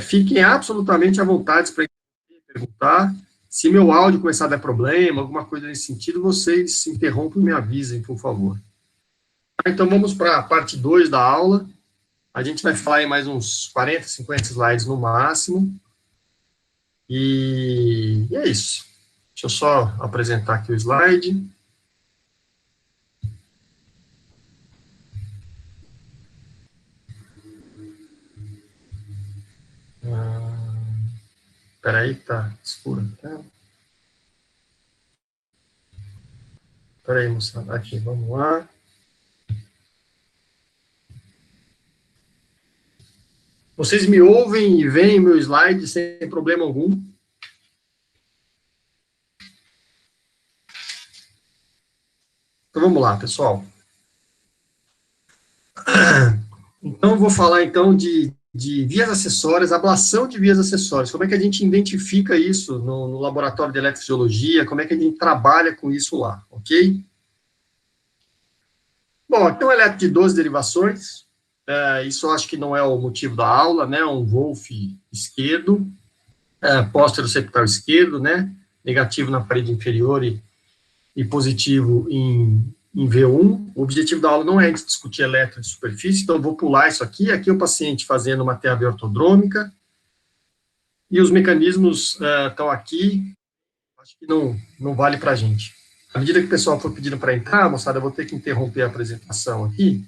Fiquem absolutamente à vontade para perguntar. Se meu áudio começar a dar problema, alguma coisa nesse sentido, vocês se interrompam e me avisem, por favor. Então, vamos para a parte 2 da aula. A gente vai falar em mais uns 40, 50 slides no máximo. E é isso. Deixa eu só apresentar aqui o slide. Espera aí, tá escuro. Espera aí, moçada. Aqui, vamos lá. Vocês me ouvem e veem meu slide sem problema algum? Então, vamos lá, pessoal. Então, eu vou falar, então, de vias acessórias, ablação de vias acessórias. Como é que a gente identifica isso no laboratório de eletrofisiologia? Como é que a gente trabalha com isso lá, ok? Bom, então, eletro de 12 derivações. Isso eu acho que não é o motivo da aula, né? Um Wolff esquerdo, póstero septal esquerdo, né? Negativo na parede inferior e positivo em V1. O objetivo da aula não é discutir eletro de superfície, então eu vou pular isso aqui. Aqui o paciente fazendo uma TAV ortodrômica, e os mecanismos estão aqui, acho que não vale para a gente. À medida que o pessoal for pedindo para entrar, moçada, eu vou ter que interromper a apresentação aqui,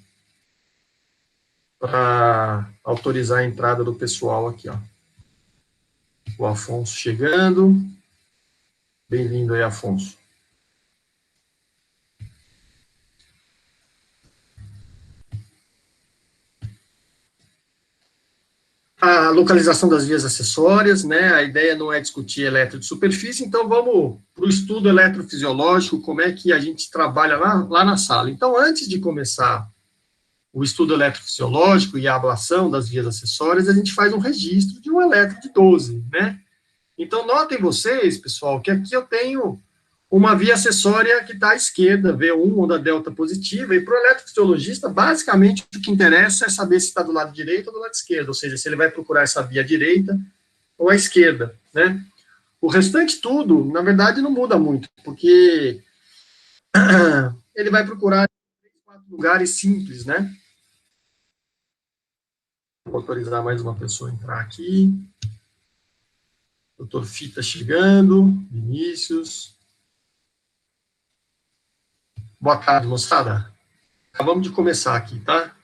para autorizar a entrada do pessoal aqui, ó. O Afonso chegando. Bem-vindo aí, Afonso. A localização das vias acessórias, né? A ideia não é discutir eletro de superfície, então vamos para o estudo eletrofisiológico, como é que a gente trabalha lá na sala. Então, antes de começar o estudo eletrofisiológico e a ablação das vias acessórias, a gente faz um registro de um eletro de 12, né? Então, notem vocês, pessoal, que aqui eu tenho uma via acessória que está à esquerda, V1, onda delta positiva, e para o eletrofisiologista, basicamente, o que interessa é saber se está do lado direito ou do lado esquerdo, ou seja, se ele vai procurar essa via direita ou à esquerda, né? O restante tudo, na verdade, não muda muito, porque ele vai procurar em 4 lugares simples, né? Vou autorizar mais uma pessoa a entrar aqui. Doutor Fita chegando, Vinícius. Boa tarde, moçada. Acabamos de começar aqui, tá?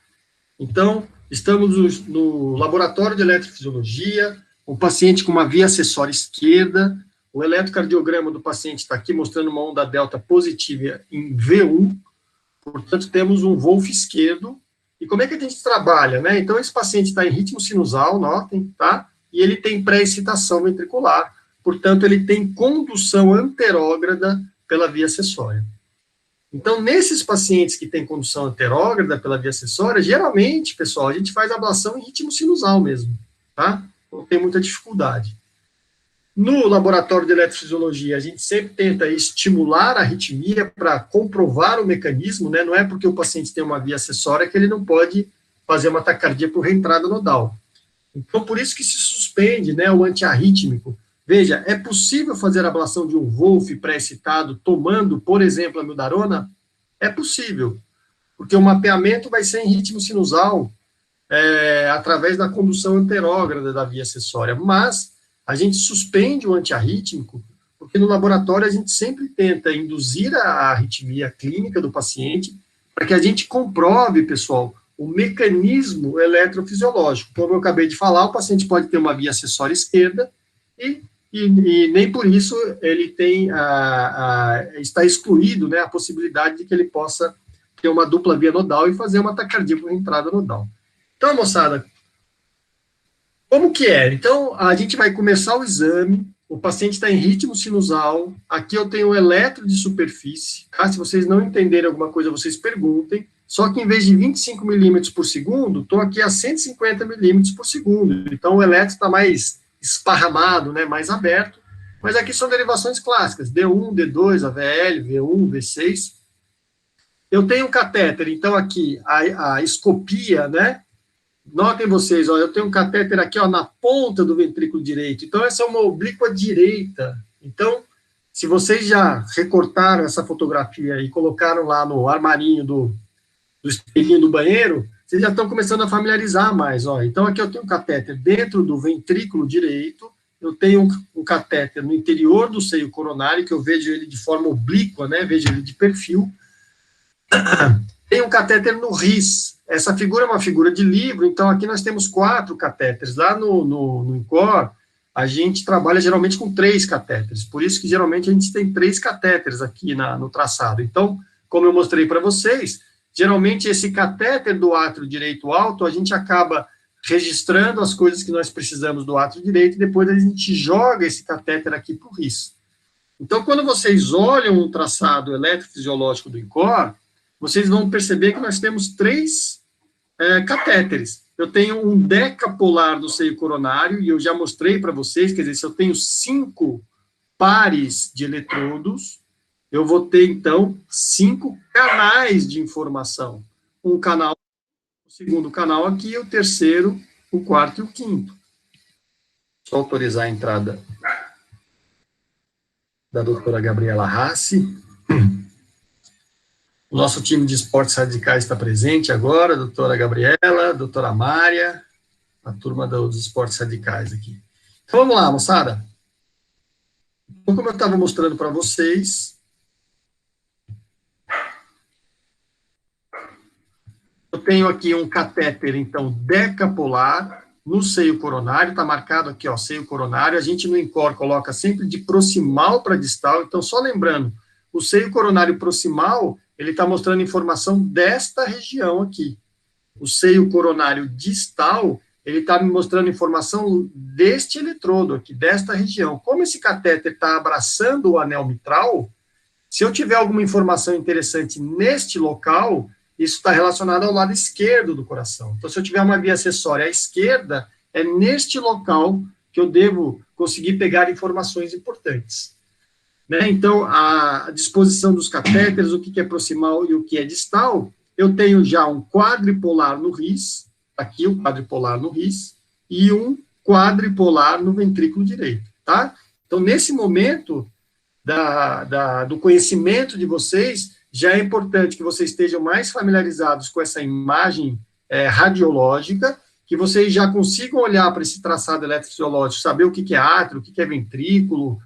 Então, estamos no laboratório de eletrofisiologia, o paciente com uma via acessória esquerda, o eletrocardiograma do paciente está aqui mostrando uma onda delta positiva em V1, portanto, temos um Wolff esquerdo. E como é que a gente trabalha, né? Então, esse paciente está em ritmo sinusal, notem, tá? E ele tem pré-excitação ventricular, portanto, ele tem condução anterógrada pela via acessória. Então, nesses pacientes que têm condução anterógrada pela via acessória, geralmente, pessoal, a gente faz ablação em ritmo sinusal mesmo, tá? Não tem muita dificuldade. No laboratório de eletrofisiologia, a gente sempre tenta estimular a arritmia para comprovar o mecanismo, né? Não é porque o paciente tem uma via acessória que ele não pode fazer uma taquicardia por reentrada nodal. Então, por isso que se suspende, né, o antiarrítmico. Veja, é possível fazer a ablação de um Wolff pré-excitado tomando, por exemplo, a mildarona? É possível, porque o mapeamento vai ser em ritmo sinusal, através da condução anterógrada da via acessória, mas a gente suspende o antiarrítmico, porque no laboratório a gente sempre tenta induzir a arritmia clínica do paciente, para que a gente comprove, pessoal, o mecanismo eletrofisiológico. Como eu acabei de falar, o paciente pode ter uma via acessória esquerda e nem por isso ele tem está excluído, né, a possibilidade de que ele possa ter uma dupla via nodal e fazer uma taquicardia por entrada nodal. Então, moçada, como que é? Então, a gente vai começar o exame, o paciente está em ritmo sinusal, aqui eu tenho o eletro de superfície, tá? Se vocês não entenderem alguma coisa, vocês perguntem, só que em vez de 25 milímetros por segundo, estou aqui a 150 milímetros por segundo, então o eletro está mais esparramado, né, mais aberto, mas aqui são derivações clássicas, D1, D2, AVL, V1, V6. Eu tenho um catéter, então aqui a escopia, né, Notem vocês, ó, eu tenho um catéter aqui, ó, na ponta do ventrículo direito. Então, essa é uma oblíqua direita. Então, se vocês já recortaram essa fotografia e colocaram lá no armarinho do espelhinho do banheiro, vocês já estão começando a familiarizar mais, ó. Então, aqui eu tenho um catéter dentro do ventrículo direito, eu tenho um catéter no interior do seio coronário, que eu vejo ele de forma oblíqua, né, vejo ele de perfil. Tem um catéter no RIS. Essa figura é uma figura de livro, então aqui nós temos 4 catéteres. Lá no INCOR, a gente trabalha geralmente com 3 catéteres, por isso que geralmente a gente tem 3 catéteres aqui no traçado. Então, como eu mostrei para vocês, geralmente esse catéter do átrio direito alto, a gente acaba registrando as coisas que nós precisamos do átrio direito, e depois a gente joga esse catéter aqui para o RIS. Então, quando vocês olham o traçado eletrofisiológico do INCOR, vocês vão perceber que nós temos 3 catéteres. Eu tenho um decapolar do seio coronário, e eu já mostrei para vocês, quer dizer, se eu tenho 5 pares de eletrodos, eu vou ter, então, 5 canais de informação. Um canal, o segundo canal aqui, o terceiro, o quarto e o quinto. Só autorizar a entrada da doutora Gabriela Rassi. O nosso time de esportes radicais está presente agora, a doutora Gabriela, a doutora Mária, a turma dos esportes radicais aqui. Então, vamos lá, moçada. Então, como eu estava mostrando para vocês, eu tenho aqui um catéter, então, decapolar, no seio coronário, está marcado aqui, ó, seio coronário, a gente no INCOR coloca sempre de proximal para distal, então, só lembrando, o seio coronário proximal, ele está mostrando informação desta região aqui. O seio coronário distal, ele está me mostrando informação deste eletrodo aqui, desta região. Como esse catéter está abraçando o anel mitral, se eu tiver alguma informação interessante neste local, isso está relacionado ao lado esquerdo do coração. Então, se eu tiver uma via acessória à esquerda, é neste local que eu devo conseguir pegar informações importantes. Né? Então, a disposição dos catéteres, o que é proximal e o que é distal, eu tenho já um quadripolar no RIS, aqui o quadripolar no RIS, e um quadripolar no ventrículo direito, tá? Então, nesse momento do conhecimento de vocês, já é importante que vocês estejam mais familiarizados com essa imagem radiológica, que vocês já consigam olhar para esse traçado eletrofisiológico, saber o que é átrio, o que é ventrículo,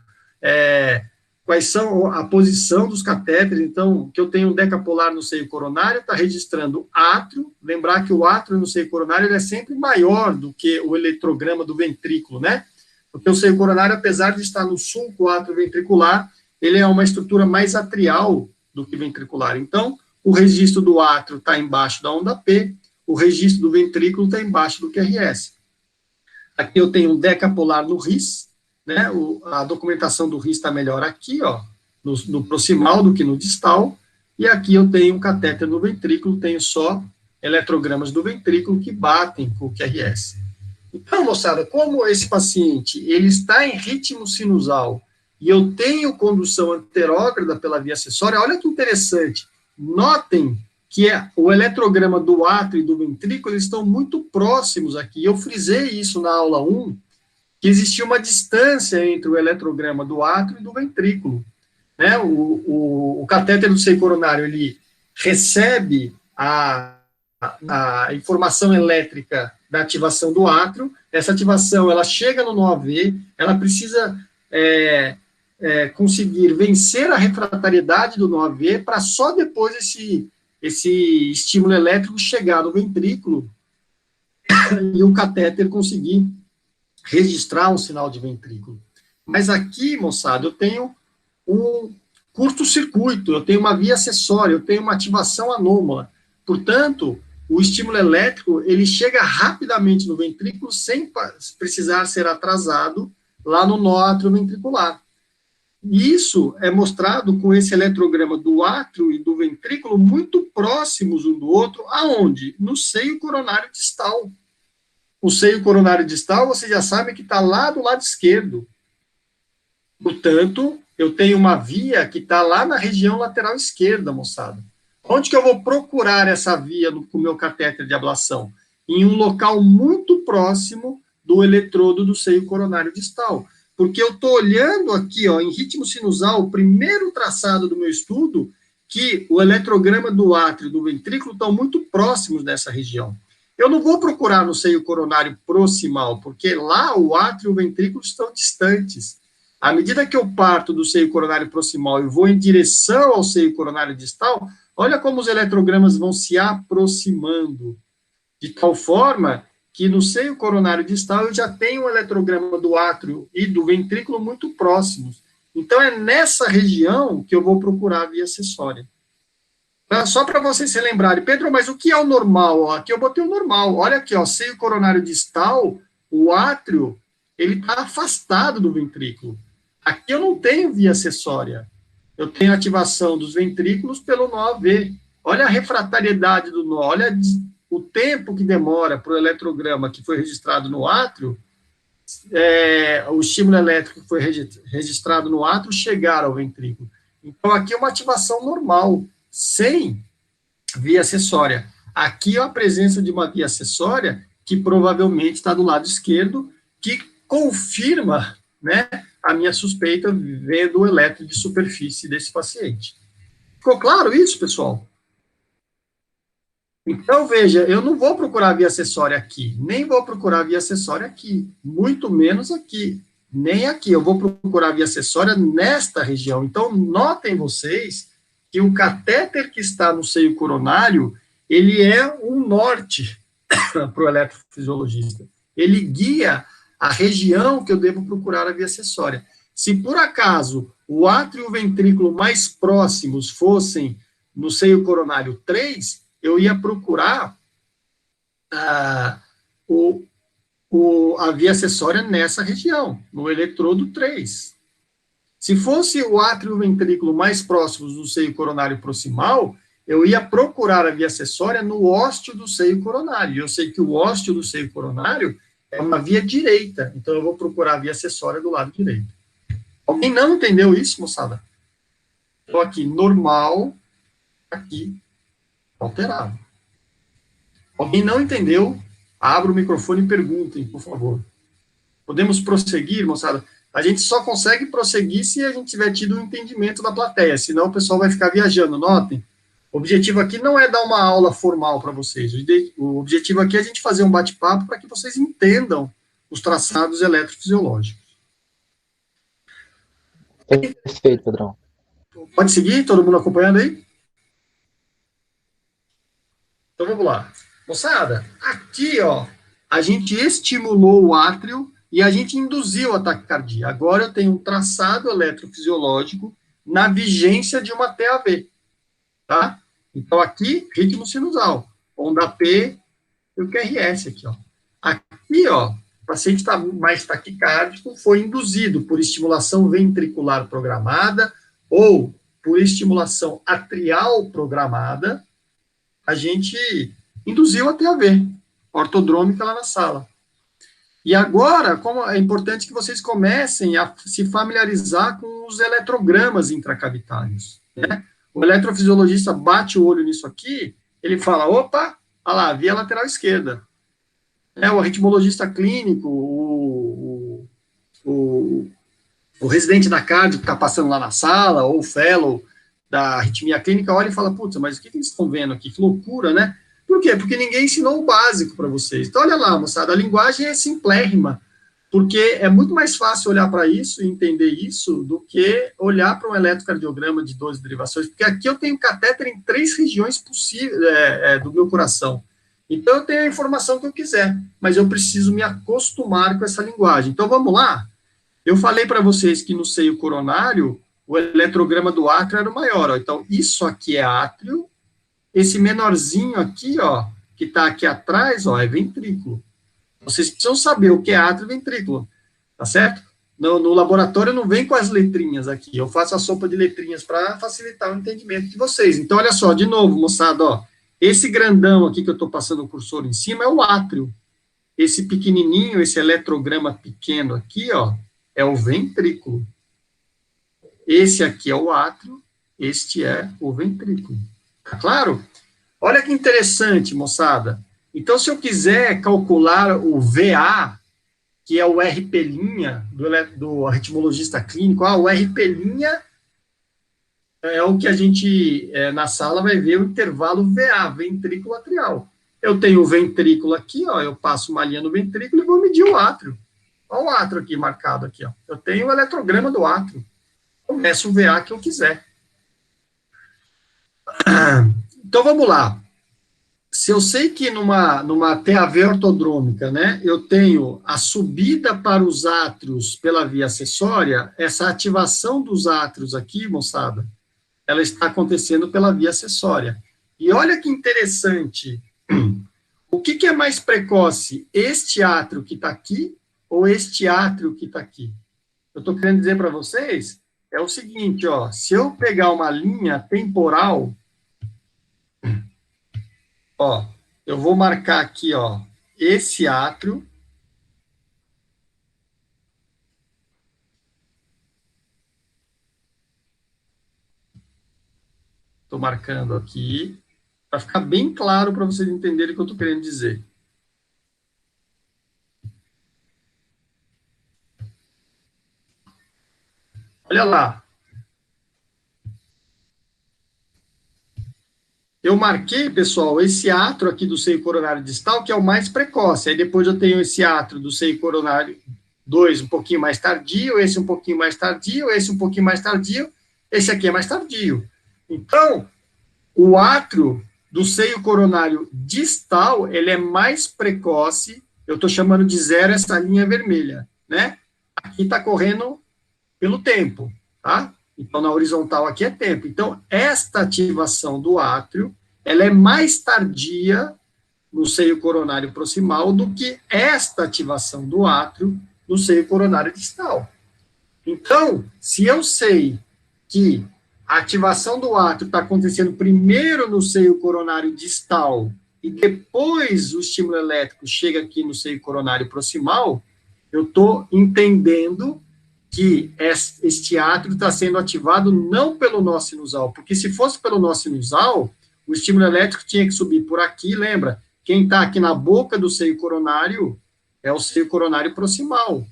quais são a posição dos catéteres. Então, que eu tenho um decapolar no seio coronário, está registrando átrio, lembrar que o átrio no seio coronário ele é sempre maior do que o eletrograma do ventrículo, né? Porque o seio coronário, apesar de estar no sulco atrioventricular, ele é uma estrutura mais atrial do que ventricular. Então, o registro do átrio está embaixo da onda P, o registro do ventrículo está embaixo do QRS. Aqui eu tenho um decapolar no RIS, né, a documentação do RIS está melhor aqui, ó, no proximal do que no distal, e aqui eu tenho um catéter no ventrículo, tenho só eletrogramas do ventrículo que batem com o QRS. Então, moçada, como esse paciente, ele está em ritmo sinusal, e eu tenho condução anterógrada pela via acessória, olha que interessante, notem que o eletrograma do átrio e do ventrículo, eles estão muito próximos aqui, eu frisei isso na aula 1, que existia uma distância entre o eletrograma do átrio e do ventrículo. Né? O catéter do seio coronário, ele recebe a informação elétrica da ativação do átrio, essa ativação, ela chega no nó AV, ela precisa conseguir vencer a refratariedade do nó AV, para só depois esse estímulo elétrico chegar no ventrículo e o catéter conseguir registrar um sinal de ventrículo. Mas aqui, moçada, eu tenho um curto-circuito, eu tenho uma via acessória, eu tenho uma ativação anômala. Portanto, o estímulo elétrico, ele chega rapidamente no ventrículo sem precisar ser atrasado lá no nó atrioventricular. E isso é mostrado com esse eletrograma do átrio e do ventrículo muito próximos um do outro, aonde? No seio coronário distal. O seio coronário distal, vocês já sabem que está lá do lado esquerdo. Portanto, eu tenho uma via que está lá na região lateral esquerda, moçada. Onde que eu vou procurar essa via com o meu catéter de ablação? em um local muito próximo do eletrodo do seio coronário distal. Porque eu estou olhando aqui, ó, em ritmo sinusal, o primeiro traçado do meu estudo, que o eletrograma do átrio e do ventrículo estão muito próximos dessa região. Eu não vou procurar no seio coronário proximal, porque lá o átrio e o ventrículo estão distantes. À medida que eu parto do seio coronário proximal e vou em direção ao seio coronário distal, olha como os eletrogramas vão se aproximando, de tal forma que no seio coronário distal eu já tenho um eletrograma do átrio e do ventrículo muito próximos. Então, é nessa região que eu vou procurar a via acessória. Só para vocês se lembrarem, Pedro, mas o que é o normal? Aqui eu botei o normal. Olha aqui, ó, seio coronário distal, o átrio, ele está afastado do ventrículo. Aqui eu não tenho via acessória. Eu tenho ativação dos ventrículos pelo nó AV. Olha a refratariedade do nó, olha o tempo que demora para o eletrograma que foi registrado no átrio, o estímulo elétrico que foi registrado no átrio chegar ao ventrículo. Então, aqui é uma ativação normal, sem via acessória. Aqui é a presença de uma via acessória que provavelmente está do lado esquerdo, que confirma, né, a minha suspeita vendo o eletro de superfície desse paciente. Ficou claro isso, pessoal? Então, veja, eu não vou procurar via acessória aqui, nem vou procurar via acessória aqui, muito menos aqui, nem aqui. Eu vou procurar via acessória nesta região. Então, notem vocês que o catéter que está no seio coronário, ele é um norte para o eletrofisiologista. Ele guia a região que eu devo procurar a via acessória. Se, por acaso, o átrio e o ventrículo mais próximos fossem no seio coronário 3, eu ia procurar a via acessória nessa região, no eletrodo 3. Se fosse o átrio e o ventrículo mais próximos do seio coronário proximal, eu ia procurar a via acessória no ósteo do seio coronário. E eu sei que o ósteo do seio coronário é uma via direita, então eu vou procurar a via acessória do lado direito. Alguém não entendeu isso, moçada? Estou aqui normal, aqui alterado. Alguém não entendeu? Abra o microfone e perguntem, por favor. Podemos prosseguir, moçada? A gente só consegue prosseguir se a gente tiver tido um entendimento da plateia, senão o pessoal vai ficar viajando. Notem, o objetivo aqui não é dar uma aula formal para vocês. O objetivo aqui é a gente fazer um bate-papo para que vocês entendam os traçados eletrofisiológicos. Perfeito, Pedrão. Pode seguir? Todo mundo acompanhando aí? Então, vamos lá. Moçada, aqui, ó, a gente estimulou o átrio e a gente induziu a taquicardia. Agora eu tenho um traçado eletrofisiológico na vigência de uma TAV, tá? Então, aqui, ritmo sinusal, onda P e o QRS aqui, ó. Aqui, ó, o paciente está mais taquicárdico, foi induzido por estimulação ventricular programada ou por estimulação atrial programada, a gente induziu a TAV, ortodrômica lá na sala. E agora, como é importante que vocês comecem a se familiarizar com os eletrogramas intracavitários, né? O eletrofisiologista bate o olho nisso aqui, ele fala, opa, olha lá, via lateral esquerda. O arritmologista clínico, o residente da cardio que está passando lá na sala, ou o fellow da arritmia clínica, olha e fala, putz, mas o que eles estão vendo aqui? Que loucura, né? Por quê? Porque ninguém ensinou o básico para vocês. Então, olha lá, moçada, a linguagem é simplérrima, porque é muito mais fácil olhar para isso e entender isso do que olhar para um eletrocardiograma de 12 derivações, porque aqui eu tenho catéter em 3 regiões possíveis do meu coração. Então, eu tenho a informação que eu quiser, mas eu preciso me acostumar com essa linguagem. Então, vamos lá? Eu falei para vocês que no seio coronário, o eletrograma do átrio era o maior, ó. Então, isso aqui é átrio, esse menorzinho aqui, ó, que está aqui atrás, ó, é ventrículo. Vocês precisam saber o que é átrio e ventrículo, tá certo? No laboratório não vem com as letrinhas aqui, eu faço a sopa de letrinhas para facilitar o entendimento de vocês. Então, olha só, de novo, moçada, ó, esse grandão aqui que eu estou passando o cursor em cima é o átrio. Esse pequenininho, esse eletrograma pequeno aqui, ó, é o ventrículo. Esse aqui é o átrio, este é o ventrículo. Tá claro? Olha que interessante, moçada. Então, se eu quiser calcular o VA, que é o RP' do arritmologista clínico, o RP' é o que a gente, na sala, vai ver o intervalo VA, ventrículo atrial. Eu tenho o ventrículo aqui, ó, eu passo uma linha no ventrículo e vou medir o átrio. Olha o átrio aqui, marcado aqui, ó. Eu tenho o eletrograma do átrio. Começo o VA que eu quiser. Então, vamos lá. Se eu sei que numa TAV ortodrômica, né, eu tenho a subida para os átrios pela via acessória, essa ativação dos átrios aqui, moçada, ela está acontecendo pela via acessória. E olha que interessante, o que é mais precoce, este átrio que está aqui ou este átrio que está aqui? Eu estou querendo dizer para vocês, é o seguinte, ó, se eu pegar uma linha temporal, ó, eu vou marcar aqui, ó, esse átrio. Estou marcando aqui, para ficar bem claro para vocês entenderem o que eu estou querendo dizer. Olha lá. Eu marquei, pessoal, esse átrio aqui do seio coronário distal, que é o mais precoce. Aí depois eu tenho esse átrio do seio coronário 2 um pouquinho mais tardio, esse um pouquinho mais tardio, esse um pouquinho mais tardio, esse aqui é mais tardio. Então, o átrio do seio coronário distal, ele é mais precoce, eu estou chamando de zero essa linha vermelha, né? Aqui está correndo pelo tempo, tá? Então, na horizontal aqui é tempo. Então, esta ativação do átrio, ela é mais tardia no seio coronário proximal do que esta ativação do átrio no seio coronário distal. Então, se eu sei que a ativação do átrio está acontecendo primeiro no seio coronário distal e depois o estímulo elétrico chega aqui no seio coronário proximal, eu estou entendendo que este átrio está sendo ativado não pelo nó sinusal, porque se fosse pelo nó sinusal, o estímulo elétrico tinha que subir por aqui, lembra? Quem está aqui na boca do seio coronário é o seio coronário proximal.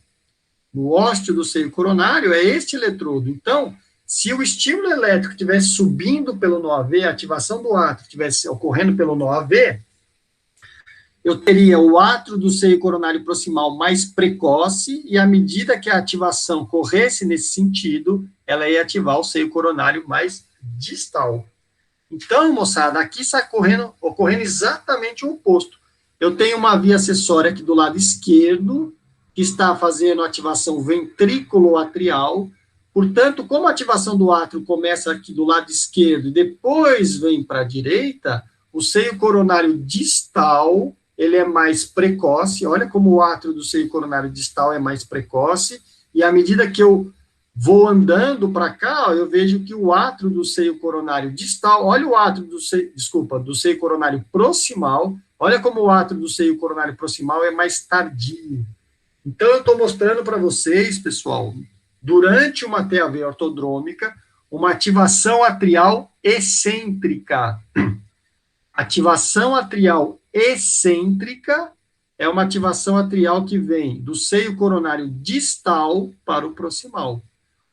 No ósteo do seio coronário é este eletrodo. Então, se o estímulo elétrico estivesse subindo pelo nó AV, a ativação do átrio estivesse ocorrendo pelo nó AV, eu teria o átrio do seio coronário proximal mais precoce, e à medida que a ativação corresse nesse sentido, ela ia ativar o seio coronário mais distal. Então, moçada, aqui está ocorrendo exatamente o oposto. Eu tenho uma via acessória aqui do lado esquerdo, que está fazendo ativação ventrículo-atrial. Portanto, como a ativação do átrio começa aqui do lado esquerdo e depois vem para a direita, o seio coronário distal, ele é mais precoce. Olha como o átrio do seio coronário distal é mais precoce, e à medida que eu vou andando para cá, ó, eu vejo que o átrio do seio coronário distal, olha o átrio do seio coronário proximal, olha como o átrio do seio coronário proximal é mais tardio. Então, eu estou mostrando para vocês, pessoal, durante uma TAV ortodrômica, uma ativação atrial excêntrica. Ativação atrial excêntrica é uma ativação atrial que vem do seio coronário distal para o proximal.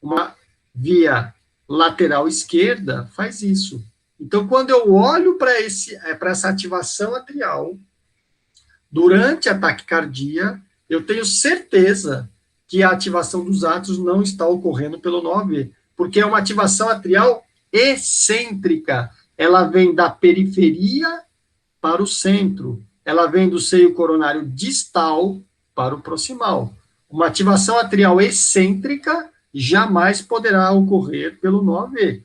Uma via lateral esquerda faz isso. Então, quando eu olho para essa ativação atrial, durante a taquicardia, eu tenho certeza que a ativação dos átrios não está ocorrendo pelo nó AV, porque é uma ativação atrial excêntrica. Ela vem da periferia para o centro. Ela vem do seio coronário distal para o proximal. Uma ativação atrial excêntrica jamais poderá ocorrer pelo nó AV.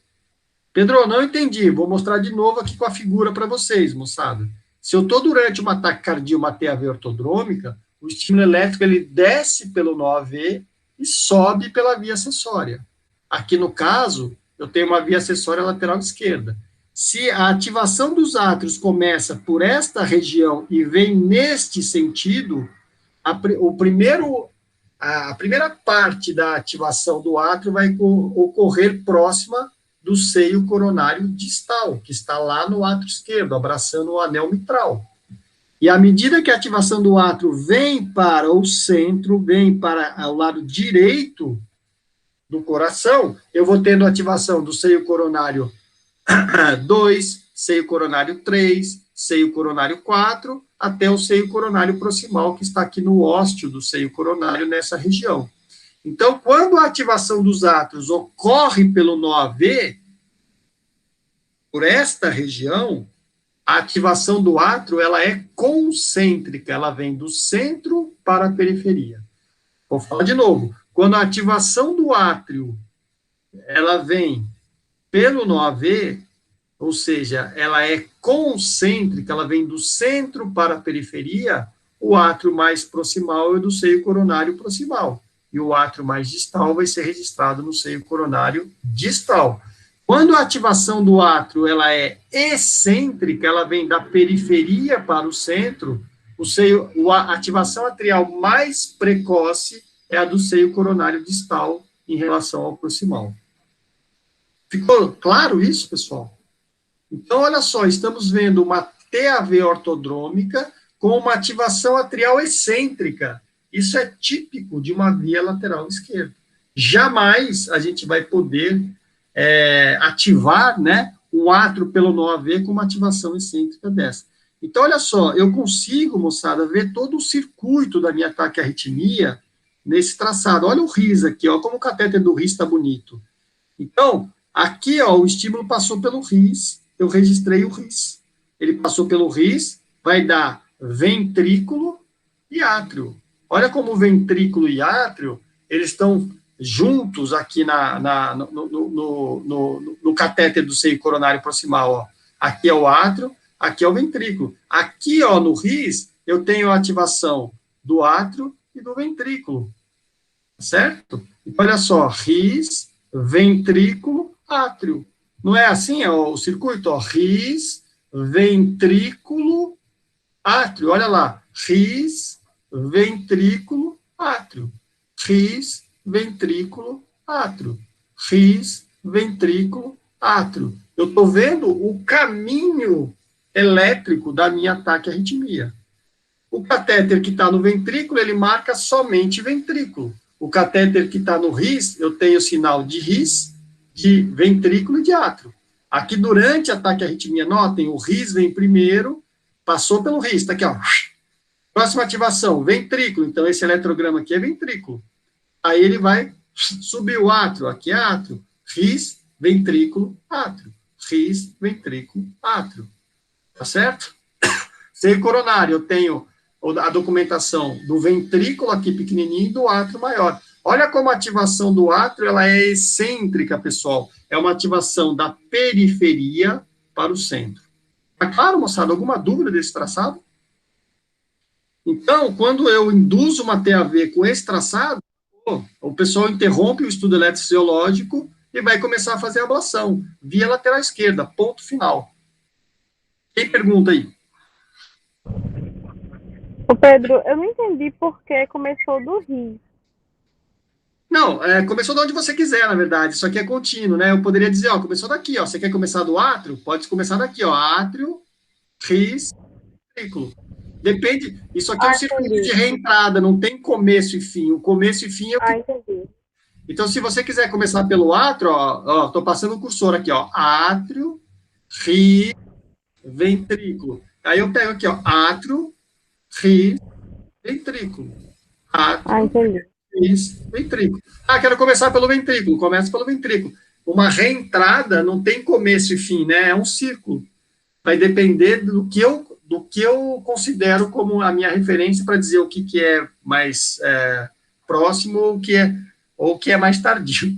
Pedro, não entendi. Vou mostrar de novo aqui com a figura para vocês, moçada. Se eu estou durante uma taquicardia, uma TAV ortodrômica, o estímulo elétrico ele desce pelo nó AV e sobe pela via acessória. Aqui no caso, eu tenho uma via acessória lateral esquerda. Se a ativação dos átrios começa por esta região e vem neste sentido, a primeira parte da ativação do átrio vai ocorrer próxima do seio coronário distal, que está lá no átrio esquerdo, abraçando o anel mitral. E à medida que a ativação do átrio vem para o centro, vem para o lado direito do coração, eu vou tendo ativação do seio coronário 2, seio coronário 3, seio coronário 4, até o seio coronário proximal, que está aqui no ósteo do seio coronário, nessa região. Então, quando a ativação dos átrios ocorre pelo nó AV, por esta região, a ativação do átrio, ela é concêntrica, ela vem do centro para a periferia. Vou falar de novo. Quando a ativação do átrio, ela vem pelo nó AV, ou seja, ela é concêntrica, ela vem do centro para a periferia, o átrio mais proximal é do seio coronário proximal, e o átrio mais distal vai ser registrado no seio coronário distal. Quando a ativação do átrio ela é excêntrica, ela vem da periferia para o centro, a ativação atrial mais precoce é a do seio coronário distal em relação ao proximal. Ficou claro isso, pessoal? Então, olha só, estamos vendo uma TAV ortodrômica com uma ativação atrial excêntrica. Isso é típico de uma via lateral esquerda. Jamais a gente vai poder ativar, né, um átrio pelo nó AV com uma ativação excêntrica dessa. Então, olha só, eu consigo, moçada, ver todo o circuito da minha taquiarritmia nesse traçado. Olha o RIS aqui, ó, como o catéter do RIS está bonito. Então, aqui, ó, o estímulo passou pelo RIS, eu registrei o RIS. Ele passou pelo RIS, vai dar ventrículo e átrio. Olha como o ventrículo e átrio, eles estão juntos aqui no catéter do seio coronário proximal, ó. Aqui é o átrio, aqui é o ventrículo. Aqui, ó, no RIS, eu tenho a ativação do átrio e do ventrículo, certo? Então, olha só, RIS, ventrículo, átrio. Não é assim, ó, o circuito, ó, RIS, ventrículo, átrio. Olha lá, RIS, ventrículo, átrio. RIS, ventrículo, átrio. RIS, ventrículo, átrio. Eu estou vendo o caminho elétrico da minha taquiarritmia. O catéter que está no ventrículo, ele marca somente ventrículo. O catéter que está no RIS, eu tenho sinal de RIS, de ventrículo e de átrio. Aqui, durante a taquiarritmia, notem, o RIS vem primeiro, passou pelo RIS, está aqui, ó. Próxima ativação, ventrículo. Então, esse eletrograma aqui é ventrículo. Aí ele vai subir o átrio, aqui é átrio. RIS, ventrículo, átrio. RIS, ventrículo, átrio. Tá certo? Seio coronário, eu tenho a documentação do ventrículo aqui pequenininho e do átrio maior. Olha como a ativação do átrio, ela é excêntrica, pessoal. É uma ativação da periferia para o centro. Tá claro, moçada? Alguma dúvida desse traçado? Então, quando eu induzo uma TAV com esse traçado, o pessoal interrompe o estudo eletrofisiológico e vai começar a fazer a ablação. Via lateral esquerda, ponto final. Quem pergunta aí? Ô Pedro, eu não entendi por que começou do RIS. Não, começou de onde você quiser, na verdade. Isso aqui é contínuo, né? Eu poderia dizer, ó, começou daqui, ó. Você quer começar do átrio? Pode começar daqui, ó. Átrio, RIS, ventrículo. Depende. Isso aqui é um circuito de reentrada, não tem começo e fim. O começo e fim é o que... entendi. Então, se você quiser começar pelo átrio, ó, tô passando o cursor aqui, ó. Átrio, RIS, ventrículo. Aí eu pego aqui, ó. Átrio, RIS, ventrículo. Átrio, entendi. RIS, ventrículo. Quero começar pelo ventrículo. Começa pelo ventrículo. Uma reentrada não tem começo e fim, né? É um círculo. Vai depender do que eu considero como a minha referência para dizer o que é mais próximo ou o que é mais tardio.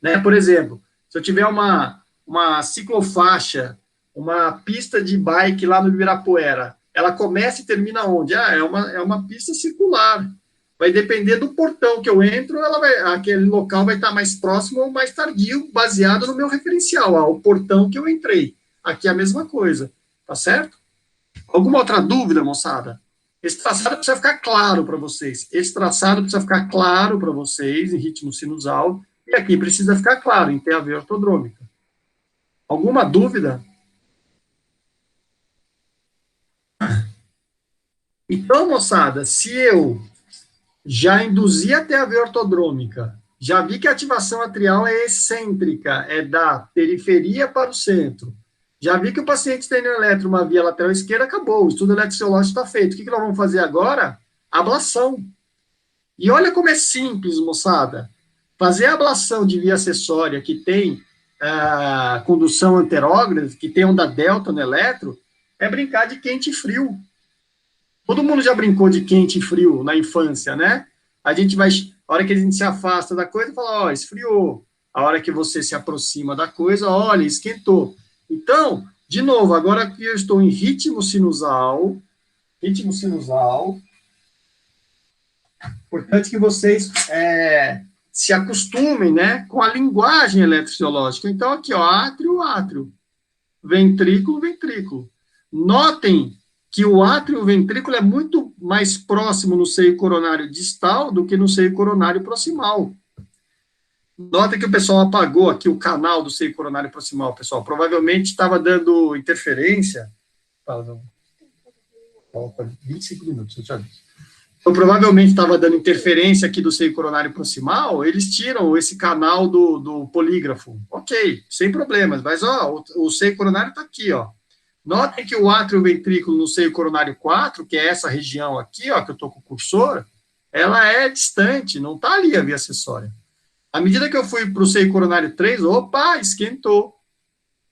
Né? Por exemplo, se eu tiver uma ciclofaixa, uma pista de bike lá no Ibirapuera, ela começa e termina onde? É uma pista circular. Vai depender do portão que eu entro, aquele local vai estar mais próximo ou mais tardio, baseado no meu referencial, o portão que eu entrei. Aqui é a mesma coisa, tá certo? Alguma outra dúvida, moçada? Esse traçado precisa ficar claro para vocês. Esse traçado precisa ficar claro para vocês, em ritmo sinusal, e aqui precisa ficar claro, em TAV ortodrômica. Alguma dúvida? Então, moçada, se eu já induzi até a veia ortodrômica, já vi que a ativação atrial é excêntrica, é da periferia para o centro. Já vi que o paciente tem no eletro uma via lateral esquerda, acabou, o estudo eletrofisiológico está feito. O que nós vamos fazer agora? Ablação. E olha como é simples, moçada. Fazer a ablação de via acessória que tem condução anterógrada, que tem onda delta no eletro, é brincar de quente e frio. Todo mundo já brincou de quente e frio na infância, né? A gente vai, a hora que a gente se afasta da coisa, fala, ó, esfriou. A hora que você se aproxima da coisa, olha, esquentou. Então, de novo, agora que eu estou em ritmo sinusal, importante que vocês se acostumem, né, com a linguagem eletrofisiológica. Então, aqui, ó, átrio, ventrículo, ventrículo. Notem que o átrio e o ventrículo é muito mais próximo no seio coronário distal do que no seio coronário proximal. Nota que o pessoal apagou aqui o canal do seio coronário proximal, pessoal. Provavelmente estava dando interferência. Falta 25 minutos, eu já vi. Então, provavelmente estava dando interferência aqui do seio coronário proximal, eles tiram esse canal do polígrafo. Ok, sem problemas, mas, ó, o seio coronário está aqui, ó. Notem que o átrio ventrículo no seio coronário 4, que é essa região aqui, ó, que eu estou com o cursor, ela é distante, não está ali a via acessória. À medida que eu fui para o seio coronário 3, opa, esquentou.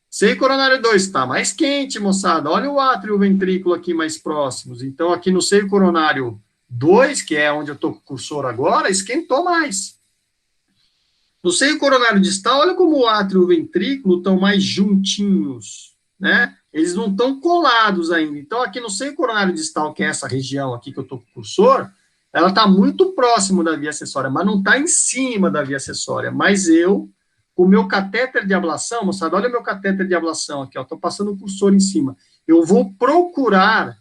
Seio coronário 2 está mais quente, moçada. Olha o átrio e o ventrículo aqui mais próximos. Então, aqui no seio coronário 2, que é onde eu estou com o cursor agora, esquentou mais. No seio coronário distal, olha como o átrio e o ventrículo estão mais juntinhos, né? Eles não estão colados ainda. Então, aqui no seio coronário distal, que é essa região aqui que eu estou com o cursor, ela está muito próximo da via acessória, mas não está em cima da via acessória. Mas eu, com o meu catéter de ablação, moçada, olha o meu catéter de ablação aqui, ó, estou passando o cursor em cima. Eu vou procurar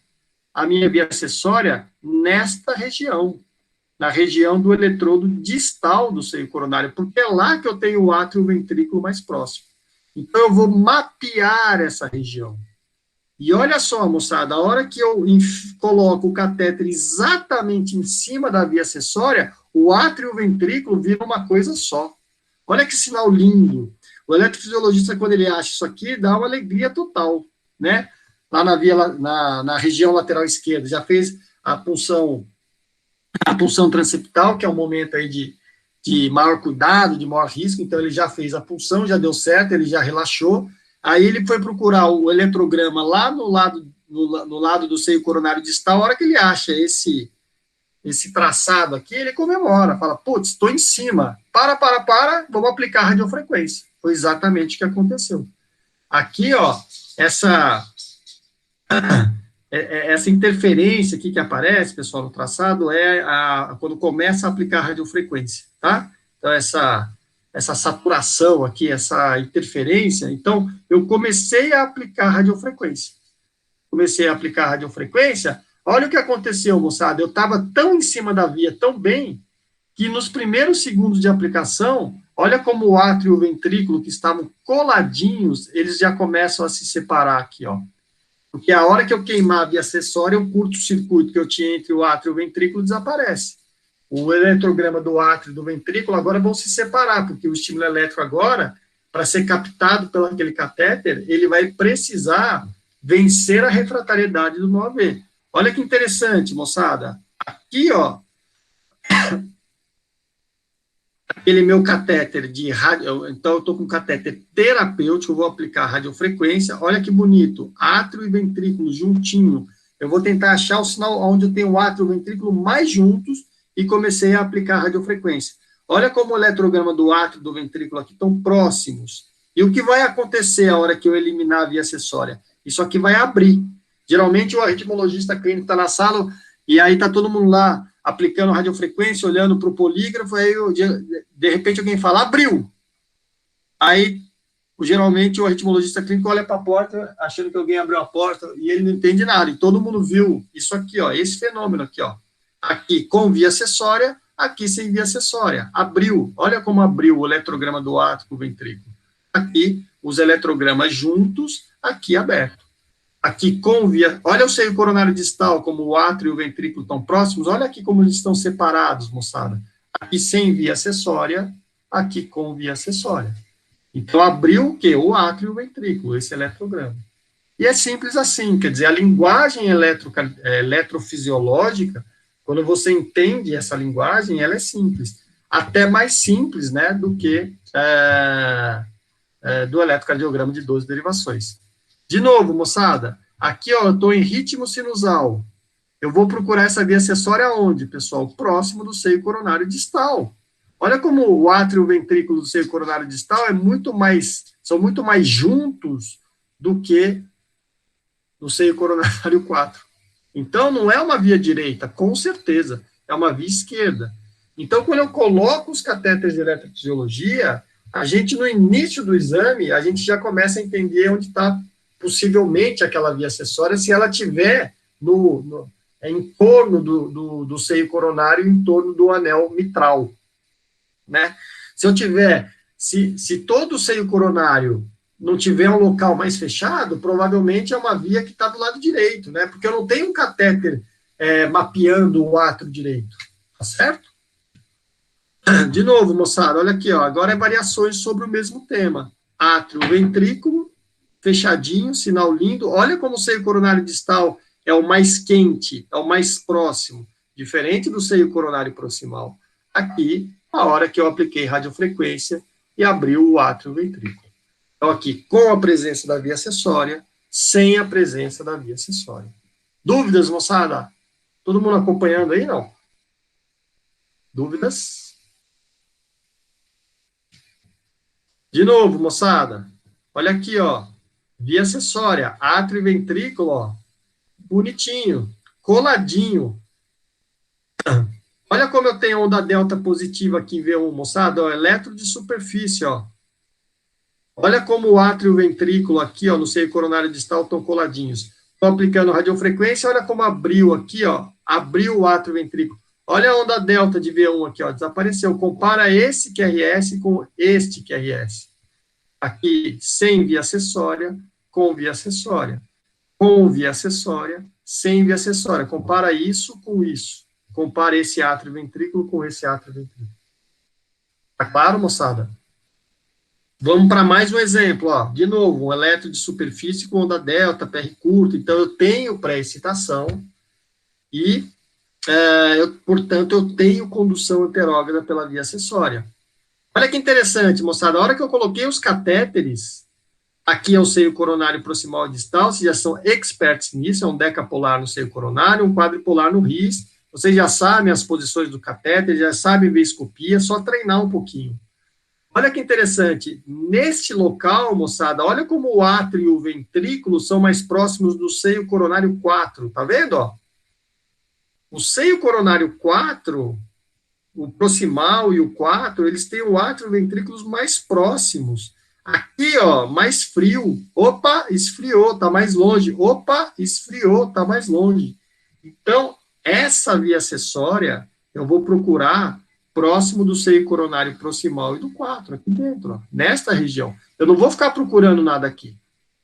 a minha via acessória nesta região, na região do eletrodo distal do seio coronário, porque é lá que eu tenho o átrio e o ventrículo mais próximo. Então, eu vou mapear essa região. E olha só, moçada, a hora que eu coloco o catéter exatamente em cima da via acessória, o átrio e o ventrículo viram uma coisa só. Olha que sinal lindo. O eletrofisiologista, quando ele acha isso aqui, dá uma alegria total, né? Lá na região lateral esquerda, já fez a punção transeptal, que é um momento aí de maior cuidado, de maior risco, então ele já fez a punção, já deu certo, ele já relaxou. Aí ele foi procurar o eletrograma lá no lado do seio coronário distal. A hora que ele acha esse traçado aqui, ele comemora, fala, putz, estou em cima, vamos aplicar a radiofrequência. Foi exatamente o que aconteceu. Aqui, ó, essa interferência aqui que aparece, pessoal, no traçado, quando começa a aplicar a radiofrequência, tá? Então, essa saturação aqui, essa interferência, então, eu comecei a aplicar radiofrequência. Olha o que aconteceu, moçada, eu estava tão em cima da via, tão bem, que nos primeiros segundos de aplicação, olha como o átrio e o ventrículo, que estavam coladinhos, eles já começam a se separar aqui, ó. Porque a hora que eu queimar a via acessória, o curto-circuito que eu tinha entre o átrio e o ventrículo desaparece. O eletrograma do átrio e do ventrículo agora vão se separar, porque o estímulo elétrico agora, para ser captado pelo aquele catéter, ele vai precisar vencer a refratariedade do nó AV. Olha que interessante, moçada. Aqui, ó, aquele meu catéter de rádio, então eu estou com um catéter terapêutico, eu vou aplicar radiofrequência, olha que bonito, átrio e ventrículo juntinho. Eu vou tentar achar o sinal onde eu tenho o átrio e o ventrículo mais juntos, e comecei a aplicar radiofrequência. Olha como o eletrograma do átrio e do ventrículo aqui estão próximos. E o que vai acontecer a hora que eu eliminar a via acessória? Isso aqui vai abrir. Geralmente o arritmologista clínico está na sala, e aí está todo mundo lá aplicando radiofrequência, olhando para o polígrafo, aí de repente alguém fala, abriu. Aí, geralmente, o arritmologista clínico olha para a porta, achando que alguém abriu a porta, e ele não entende nada. E todo mundo viu isso aqui, ó, esse fenômeno aqui, ó. Aqui com via acessória, aqui sem via acessória. Abriu. Olha como abriu o eletrograma do átrio com o ventrículo. Aqui, os eletrogramas juntos, aqui aberto. aqui com via... Olha o seio coronário distal, como o átrio e o ventrículo estão próximos, olha aqui como eles estão separados, moçada. Aqui sem via acessória, aqui com via acessória. Então, abriu o quê? O átrio e o ventrículo, esse eletrograma. E é simples assim, quer dizer, a linguagem eletrofisiológica, quando você entende essa linguagem, ela é simples. Até mais simples, né, do que do eletrocardiograma de 12 derivações. De novo, moçada, aqui, ó, eu estou em ritmo sinusal. Eu vou procurar essa via acessória onde, pessoal? Próximo do seio coronário distal. Olha como o átrio e o ventrículo do seio coronário distal são muito mais juntos do que no seio coronário 4. Então, não é uma via direita, com certeza, é uma via esquerda. Então, quando eu coloco os catéteres de eletrofisiologia, a gente, no início do exame, a gente já começa a entender onde está possivelmente aquela via acessória, se ela tiver em torno do seio coronário, em torno do anel mitral, né? Se todo o seio coronário não tiver um local mais fechado, provavelmente é uma via que está do lado direito, né? Porque eu não tenho um catéter mapeando o átrio direito, tá certo? De novo, moçada, olha aqui, ó, agora é variações sobre o mesmo tema. Átrio, ventrículo, fechadinho, sinal lindo. Olha como o seio coronário distal é o mais quente, é o mais próximo, diferente do seio coronário proximal. Aqui, a hora que eu apliquei radiofrequência e abriu o átrio ventrículo. Então, aqui, com a presença da via acessória, sem a presença da via acessória. Dúvidas, moçada? Todo mundo acompanhando aí, não? Dúvidas? De novo, moçada, olha aqui, ó, via acessória, átrio e ventrículo, ó, bonitinho, coladinho. Olha como eu tenho onda delta positiva aqui em V1, moçada, ó, eletro de superfície, ó. Olha como o átrio e o ventrículo aqui, ó, no seio coronário distal estão coladinhos. Estou aplicando radiofrequência, olha como abriu aqui, ó, abriu o átrio e o ventrículo. Olha a onda delta de V1 aqui, ó, desapareceu. Compara esse QRS com este QRS. Aqui, sem via acessória, com via acessória. Com via acessória, sem via acessória. Compara isso com isso. Compara esse átrio ventrículo com esse átrio ventrículo. Tá claro, moçada? Vamos para mais um exemplo, ó. De novo, um eletro de superfície com onda delta, PR curto. Então, eu tenho pré-excitação e, portanto, eu tenho condução anterógrada pela via acessória. Olha que interessante, moçada. A hora que eu coloquei os catéteres, aqui é o seio coronário proximal e distal, vocês já são experts nisso, é um decapolar no seio coronário, um quadripolar no RIS, vocês já sabem as posições do catéter, já sabem ver escopia, é só treinar um pouquinho. Olha que interessante, neste local, moçada, olha como o átrio e o ventrículo são mais próximos do seio coronário 4, tá vendo, ó? O seio coronário 4, o proximal e o 4, eles têm o átrio e o ventrículos mais próximos. Aqui, ó, mais frio. Opa, esfriou, tá mais longe. Opa, esfriou, tá mais longe. Então, essa via acessória, eu vou procurar próximo do seio coronário proximal e do 4, aqui dentro, ó, nesta região. Eu não vou ficar procurando nada aqui,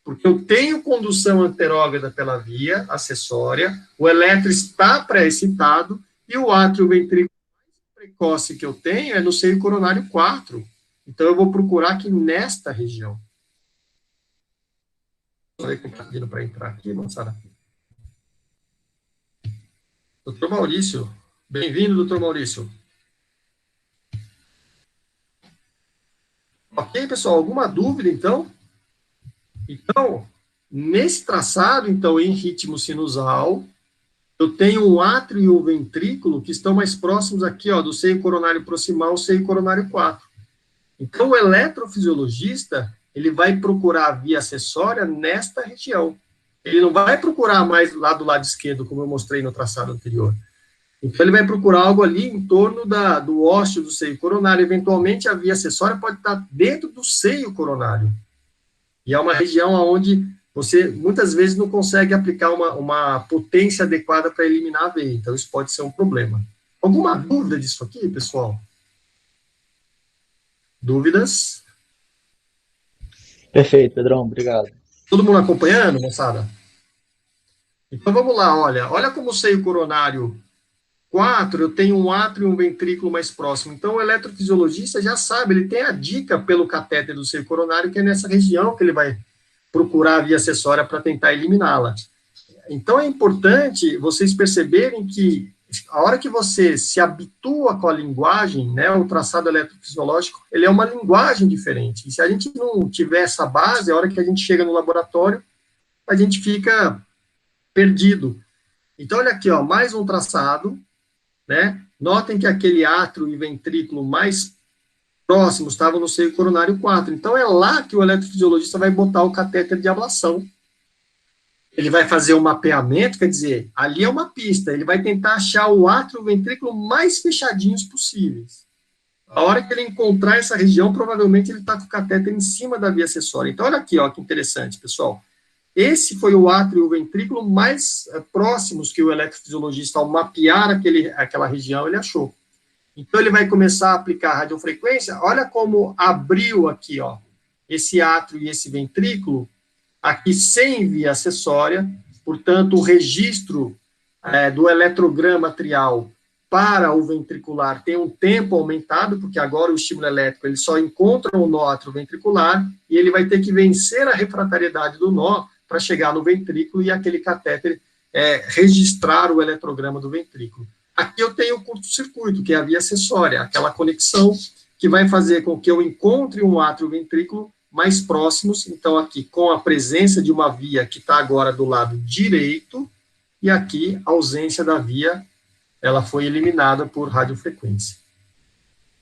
porque eu tenho condução anterógrada pela via acessória, o eletro está pré-excitado, e o átrio ventrículo mais precoce que eu tenho é no seio coronário 4. Então, eu vou procurar aqui nesta região. Deixa eu ver quem está pedindo para entrar aqui, moçada. Doutor Maurício. Bem-vindo, doutor Maurício. Ok, pessoal? Alguma dúvida, então? Então, nesse traçado, então, em ritmo sinusal, eu tenho um átrio e um ventrículo que estão mais próximos aqui, ó, do seio coronário proximal ao seio coronário 4. Então, o eletrofisiologista, ele vai procurar a via acessória nesta região. Ele não vai procurar mais lá do lado esquerdo, como eu mostrei no traçado anterior. Então, ele vai procurar algo ali em torno do ósseo do seio coronário. Eventualmente, a via acessória pode estar dentro do seio coronário. E é uma região onde você, muitas vezes, não consegue aplicar uma potência adequada para eliminar a veia. Então, isso pode ser um problema. Alguma dúvida disso aqui, pessoal? Dúvidas? Perfeito, Pedrão, obrigado. Todo mundo acompanhando, moçada? Então, vamos lá, olha como o seio coronário 4, eu tenho um átrio e um ventrículo mais próximo. Então, o eletrofisiologista já sabe, ele tem a dica pelo catéter do seio coronário, que é nessa região que ele vai procurar a via acessória para tentar eliminá-la. Então, é importante vocês perceberem que a hora que você se habitua com a linguagem, né, o traçado eletrofisiológico, ele é uma linguagem diferente. E se a gente não tiver essa base, a hora que a gente chega no laboratório, a gente fica perdido. Então, olha aqui, ó, mais um traçado, né? Notem que aquele átrio e ventrículo mais próximos estavam no seio coronário 4. Então, é lá que o eletrofisiologista vai botar o catéter de ablação. Ele vai fazer um mapeamento, quer dizer, ali é uma pista, ele vai tentar achar o átrio e o ventrículo mais fechadinhos possíveis. A hora que ele encontrar essa região, provavelmente ele está com o catéter em cima da via acessória. Então, olha aqui, ó, que interessante, pessoal. Esse foi o átrio e o ventrículo mais próximos que o eletrofisiologista, ao mapear aquela região, ele achou. Então, ele vai começar a aplicar a radiofrequência. Olha como abriu aqui, ó, esse átrio e esse ventrículo, aqui sem via acessória, portanto, o registro do eletrograma atrial para o ventricular tem um tempo aumentado, porque agora o estímulo elétrico ele só encontra o nó atrioventricular e ele vai ter que vencer a refratariedade do nó para chegar no ventrículo e aquele catéter registrar o eletrograma do ventrículo. Aqui eu tenho o curto-circuito, que é a via acessória, aquela conexão que vai fazer com que eu encontre um átrio ventrículo mais próximos, então aqui com a presença de uma via que está agora do lado direito, e aqui a ausência da via, ela foi eliminada por radiofrequência.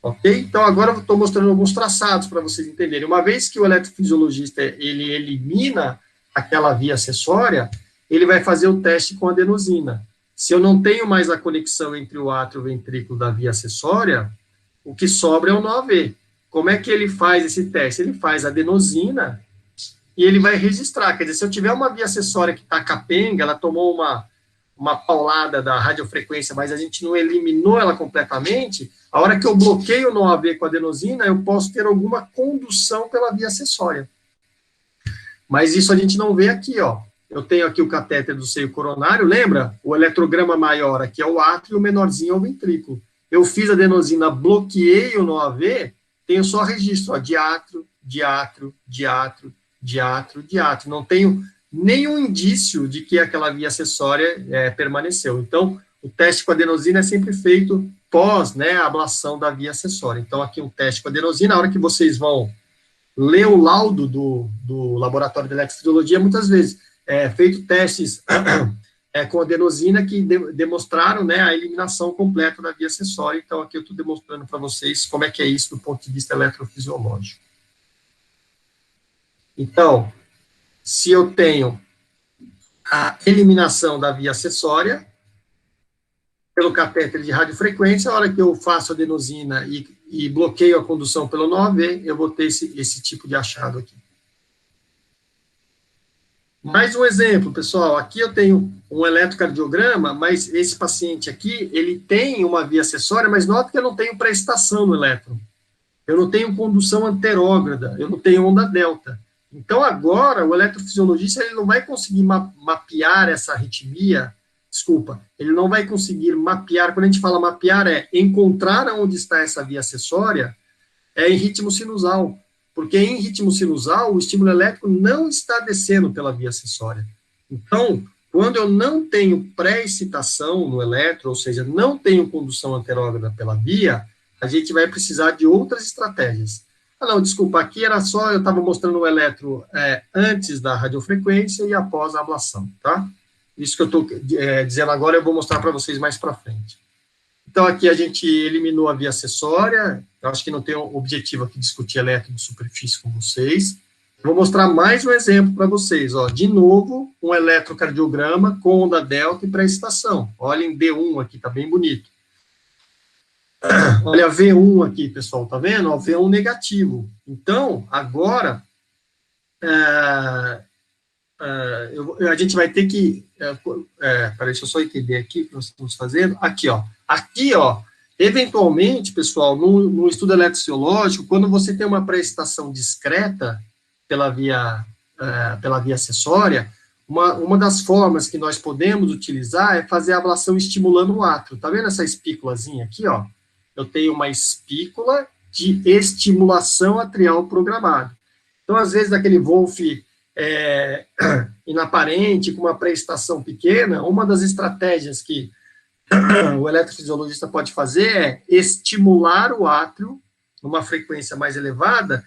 Ok? Então agora eu estou mostrando alguns traçados para vocês entenderem. Uma vez que o eletrofisiologista, ele elimina aquela via acessória, ele vai fazer o teste com adenosina. Se eu não tenho mais a conexão entre o átrio e o ventrículo da via acessória, o que sobra é o nó AV. Como é que ele faz esse teste? Ele faz adenosina e ele vai registrar. Quer dizer, se eu tiver uma via acessória que está capenga, ela tomou uma paulada da radiofrequência, mas a gente não eliminou ela completamente, a hora que eu bloqueio o nó AV com adenosina, eu posso ter alguma condução pela via acessória. Mas isso a gente não vê aqui, ó. Eu tenho aqui o catéter do seio coronário, lembra? O eletrograma maior aqui é o átrio e o menorzinho é o ventrículo. Eu fiz a adenosina, bloqueei o nó AV, tenho só registro, ó, diátrio, diátrio, diátrio, diátrio, diátrio. Não tenho nenhum indício de que aquela via acessória permaneceu. Então, o teste com adenosina é sempre feito pós, né, a ablação da via acessória. Então, aqui um teste com adenosina, na hora que vocês vão ler o laudo do laboratório de eletrofisiologia, muitas vezes feito testes com adenosina que demonstraram, né, a eliminação completa da via acessória. Então, aqui eu estou demonstrando para vocês como é que é isso do ponto de vista eletrofisiológico. Então, se eu tenho a eliminação da via acessória pelo catéter de radiofrequência, a hora que eu faço adenosina e bloqueio a condução pelo nó AV, eu vou ter esse tipo de achado aqui. Mais um exemplo, pessoal, aqui eu tenho um eletrocardiograma, mas esse paciente aqui, ele tem uma via acessória, mas nota que eu não tenho pré-excitação no elétron. Eu não tenho condução anterógrada, eu não tenho onda delta. Então, agora, o eletrofisiologista, ele não vai conseguir mapear essa arritmia, ele não vai conseguir mapear, quando a gente fala mapear, encontrar onde está essa via acessória, em ritmo sinusal. Porque em ritmo sinusal, o estímulo elétrico não está descendo pela via acessória. Então, quando eu não tenho pré-excitação no elétron, ou seja, não tenho condução anterógrada pela via, a gente vai precisar de outras estratégias. Ah, não, desculpa, aqui era só, eu estava mostrando o eletro antes da radiofrequência e após a ablação, tá? Isso que eu estou dizendo agora, eu vou mostrar para vocês mais para frente. Então, aqui a gente eliminou a via acessória, eu acho que não tem objetivo aqui discutir elétron de superfície com vocês. Eu vou mostrar mais um exemplo para vocês, ó. De novo, um eletrocardiograma com onda delta e pré-excitação. Olhem D1 aqui, tá bem bonito. Olha V1 aqui, pessoal, tá vendo? Ó, V1 negativo. Então, agora, a gente vai ter que... peraí, deixa eu só entender aqui o que nós estamos fazendo. Aqui, ó, eventualmente, pessoal, no estudo eletrofisiológico, quando você tem uma pré-excitação discreta pela via acessória, uma das formas que nós podemos utilizar é fazer a ablação estimulando o átrio. Tá vendo essa espículazinha aqui, ó? Eu tenho uma espícula de estimulação atrial programada. Então, às vezes, aquele Wolf inaparente, com uma pré-estação pequena, uma das estratégias que o eletrofisiologista pode fazer é estimular o átrio numa frequência mais elevada,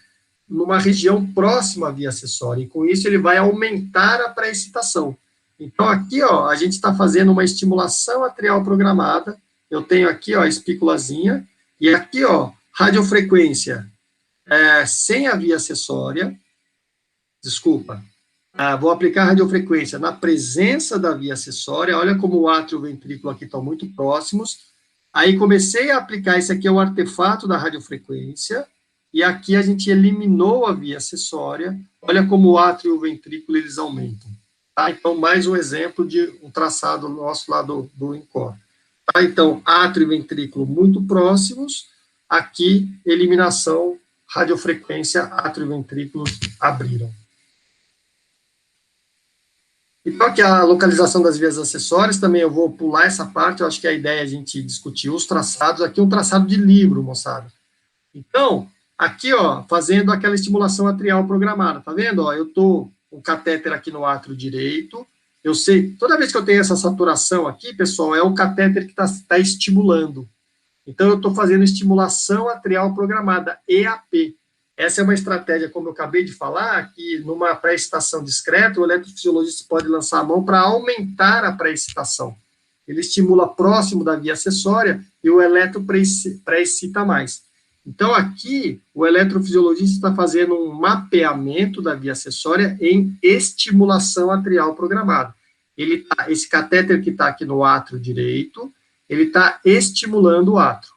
numa região próxima à via acessória, e com isso ele vai aumentar a pré-excitação. Então, aqui, ó, a gente está fazendo uma estimulação atrial programada, eu tenho aqui, ó, a espículazinha, e aqui, ó, radiofrequência sem a via acessória, desculpa, vou aplicar radiofrequência na presença da via acessória, olha como o átrio e o ventrículo aqui estão muito próximos, aí comecei a aplicar, esse aqui é o artefato da radiofrequência, e aqui a gente eliminou a via acessória, olha como o átrio e o ventrículo eles aumentam. Tá? Então, mais um exemplo de um traçado nosso lá do INCOR. Tá? Então, átrio e ventrículo muito próximos, aqui, eliminação, radiofrequência, átrio e ventrículo abriram. Então, aqui a localização das vias acessórias, também eu vou pular essa parte, eu acho que a ideia é a gente discutir os traçados, aqui um traçado de livro, moçada. Então, aqui, ó, fazendo aquela estimulação atrial programada, tá vendo? Ó, eu tô com o catéter aqui no átrio direito, eu sei, toda vez que eu tenho essa saturação aqui, pessoal, é o catéter que está estimulando. Então, eu estou fazendo estimulação atrial programada, EAP. Essa é uma estratégia, como eu acabei de falar, que numa pré-excitação discreta, o eletrofisiologista pode lançar a mão para aumentar a pré-excitação. Ele estimula próximo da via acessória e o eletro pré-excita mais. Então, aqui, o eletrofisiologista está fazendo um mapeamento da via acessória em estimulação atrial programada. Esse catéter que está aqui no átrio direito, ele está estimulando o átrio.